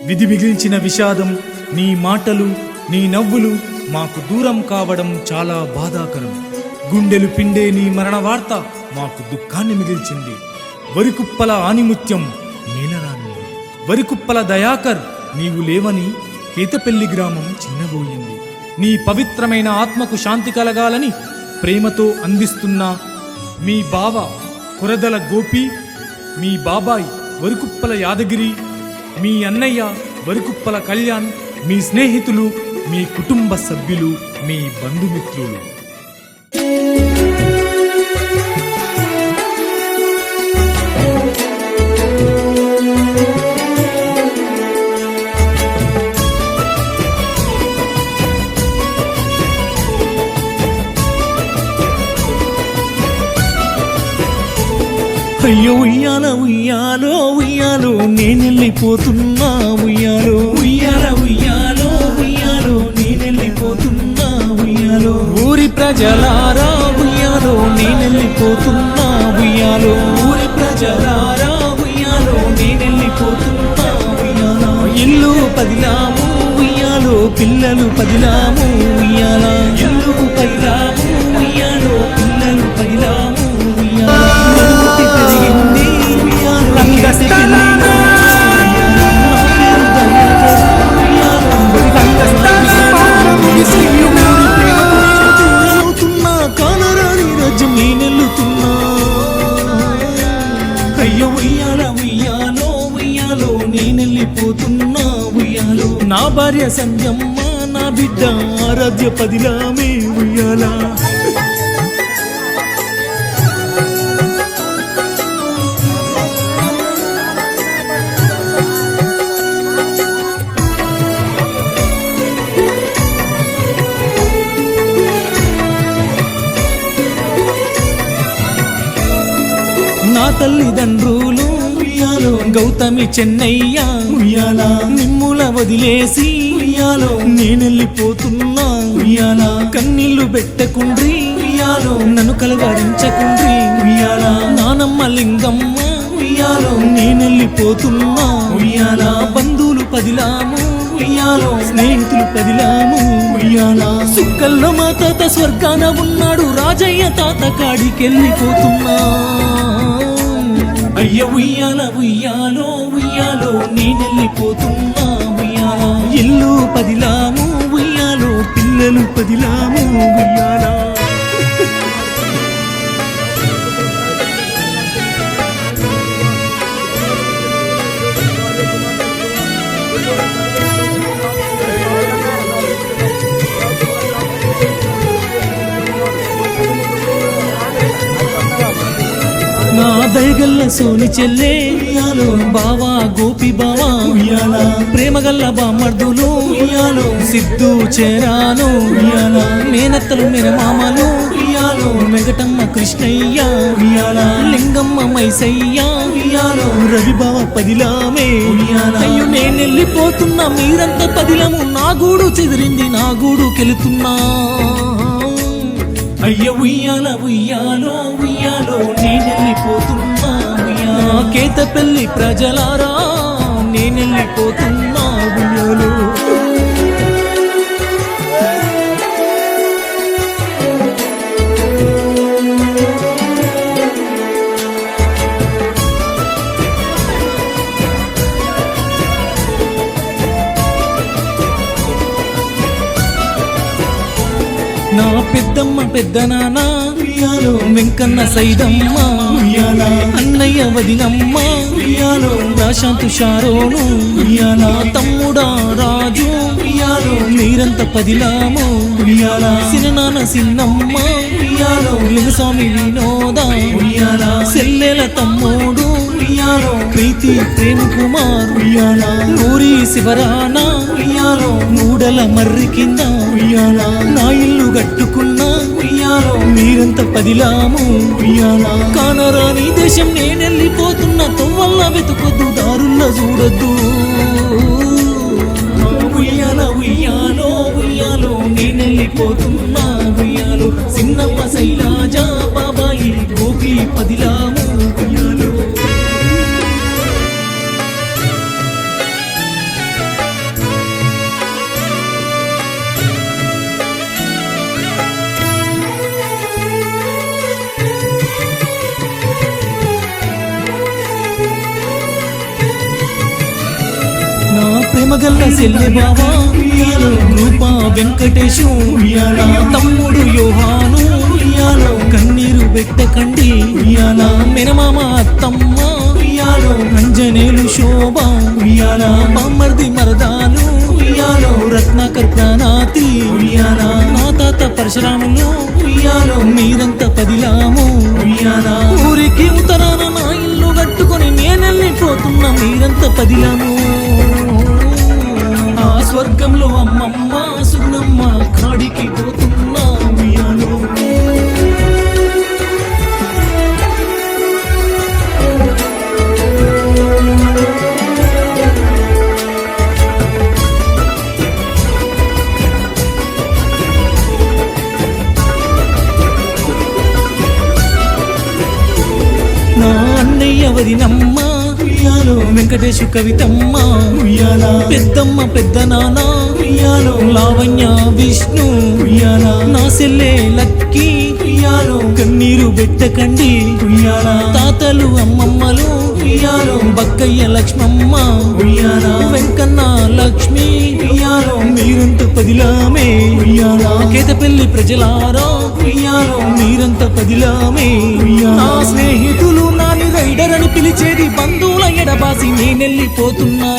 విధి మిగిల్చిన విషాదం, నీ మాటలు, నీ నవ్వులు మాకు దూరం కావడం చాలా బాధాకరం. గుండెలు పిండే నీ మరణ వార్త మాకు దుఃఖాన్ని మిగిల్చింది. వరికుప్పల ఆనిముత్యం నీలరానిది. వరికుప్పల దయాకర్ నీవు లేవని కేతపల్లి గ్రామం చిన్నబోయింది. నీ పవిత్రమైన ఆత్మకు శాంతి కలగాలని ప్రేమతో అందిస్తున్న మీ బావ కొరదల గోపి, మీ బాబాయ్ వరికుప్పల యాదగిరి, మీ అన్నయ్య వరికుప్పల కళ్యాణ్, మీ స్నేహితులు, మీ కుటుంబ సభ్యులు, మీ బంధుమిత్రులు. అయ్యో ఉయ్యాల ఉయ్యాలో ఉయ్యాలో నేనెళ్ళిపోతున్నా, ఉయ్యాలో ఉయ్యాల ఉయ్యాలో ఉయ్యాలో నేనెళ్ళిపోతున్నా, ఉయ్యాలో ఊరి ప్రజలారా ఉయ్యాలో నేనెళ్ళిపోతున్నా, ఉయ్యాలో ఊరి ప్రజలారా ఉయ్యాలో నేనెళ్ళిపోతున్నా, ఉయ్యాలో ఇల్లు పదిలాము ఉయ్యాలో పిల్లలు పదిలాము, ఉయ్యాల ఇల్లు పదిలాము ఉయ్యాలో పిల్లలు పదిలాము, అయ్యో ఉయ్యాల ఉయ్యాలో ఉయ్యాలో నేనెళ్ళిపోతున్నా, ఉయ్యాలో నా భార్య సంధ్యమ్మ, నా బిడ్డ ఆరాధ్య పదిలామే, ఉయ్యాల నా తల్లిదండ్రులు ఉయ్యాలో గౌతమి చెన్నయ్య, ఉయ్యాల నిమ్ముల వదిలేసి ఉయ్యాలో నేనెళ్ళిపోతున్నా, ఉయ్యాల కన్నీళ్లు పెట్టకుండ్రి ఉయ్యాలో నన్ను కలవరించకుండ్రి, ఉయ్యాల నానమ్మ లింగమ్మ ఉయ్యాలో నేనెళ్ళిపోతున్నా, ఉయ్యాల బంధువులు పదిలాము ఉయ్యాలో స్నేహితులు పదిలాము, ఉయ్యాల సుక్కల్లో మా తాత స్వర్గాన ఉన్నాడు, రాజయ్య తాత కాడికెళ్ళిపోతున్నా. అయ్య ఉయ్యాల ఉయ్యాలో ఉయ్యాలో నేనెళ్ళిపోతున్నా, ఉయ్యాల ఇల్లు పదిలాము ఉయ్యాలో పిల్లలు పదిలాము, ఉయ్యాల నా దయగల్ల సోని చెల్లే ఉయ్యాలో బావా గోపి బావా, ఉయ్యాల ప్రేమగల్ల బామర్దులు ఉయ్యాలో సిద్ధు చేరాను, ఉయ్యాల మేనత్తలు మేనమామలు ఉయ్యాలో మెగటమ్మ కృష్ణయ్య, ఉయ్యాల లింగమ్మ మైసయ్య, ఉయ్యాలో రవి బావ పదిలామే, ఉయ్యాల అయ్యో నేనెళ్ళిపోతున్నా మీరంతా పదిలము, నా గూడు చెదిరింది నా గూడు కెలుతున్నా. అయ్య ఉయ్యాల ఉయ్యాలో ఉయ్యాలో నేనెళ్ళిపోతున్నా, ఉయ్యాల కేతపల్లి ప్రజలారా నేనెళ్ళిపోతున్నా, ఉయ్యాలో నా పెద్దమ్మ పెద్ద నాన్న ఉయ్యాలో వెంకన్న సైదమ్మ, ఉయ్యాల అన్నయ్య వదినమ్మ ఉయ్యాలో ప్రశాంతు షారోను, ఉయ్యాల తమ్ముడా రాజు ఉయ్యాలో మీరంత పదిలాము, ఉయ్యాల సిననాన్న సిన్నమ్మ ఉయ్యాలో లింగస్వామి వినోద, ఉయ్యాల సెల్లెల తమ్ముడు ఉయ్యాలో ప్రీతి ప్రేమ్ కుమార్, ఉయ్యాల ఊరి శివరాన ఉయ్యాలో మూడల మర్రి కింద, ఉయ్యాల నా ఇల్లు కట్టుకున్నా ఉయ్యాలో మీరంత పదిలాము, ఉయ్యాల కానరాని దేశం నేనెళ్ళిపోతున్నా, తొవ్వల్ల వెతుకొద్దు దారుల్లో చూడొద్దు. ఉయ్యాల ఉయ్యాలో ఉయ్యాలో నేనెళ్ళిపోతున్నా, ఉయ్యాలో సిన్నమ్మ శైలాజ బాబాయి గోపి పదిలాము, ఉయ్యాలో నా ప్రేమగల్ల సెల్లె బావా ఉయ్యాలో రూపా వెంకటేశు ఉయ్యాలా తమ్ముడు యోహాను ఉయ్యాలో కన్నీరు పెట్టకండి ఉయ్యాలా మెనమామ అత్తమ్మ ఉయ్యాలో అంజనేలు శోభ ఉయ్యాలా బామ్మర్ది మరదాలు ఉయ్యాలో రత్నాకర్ ప్రాణాతి ఉయ్యాలా నా తాత పరశురాములు ఉయ్యాలో మీరంతా పదిలాము ఉయ్యాలా ఊరికి ఉత్తరాన నా ఇల్లు కట్టుకొని నేనెళ్ళిపోతున్నా మీరంతా పదిలాము ఆ స్వర్గంలో అమ్మమ్మ సుగుణమ్మ కాడికి పోతున్నా ఉయ్యాలో నా అన్నయ్య వదినమ్మ ఉయ్యాలో వెంకటేశు కవితమ్మ ఉయ్యాలా పెద్దమ్మ పెద్ద నాన్న ఉయ్యాలో లావణ్య విష్ణు ఉయ్యాలా నా సెల్లె లక్కీ ఉయ్యాలో కన్నీరు పెట్టకండి ఉయ్యాలా తాతలు అమ్మమ్మలు ఉయ్యాలో బక్కయ్య లక్ష్మమ్మ ఉయ్యాలా వెంకన్న లక్ష్మి ఉయ్యాలో మీరంత పదిలామే ఉయ్యాలా కేతపల్లి ప్రజలారా ఉయ్యాలో మీరంత పదిలామే నా స్నేహితులు నాని రైడర్ అని పిలిచేది బంధువుల ఎడబాసి నేనెళ్ళిపోతున్నా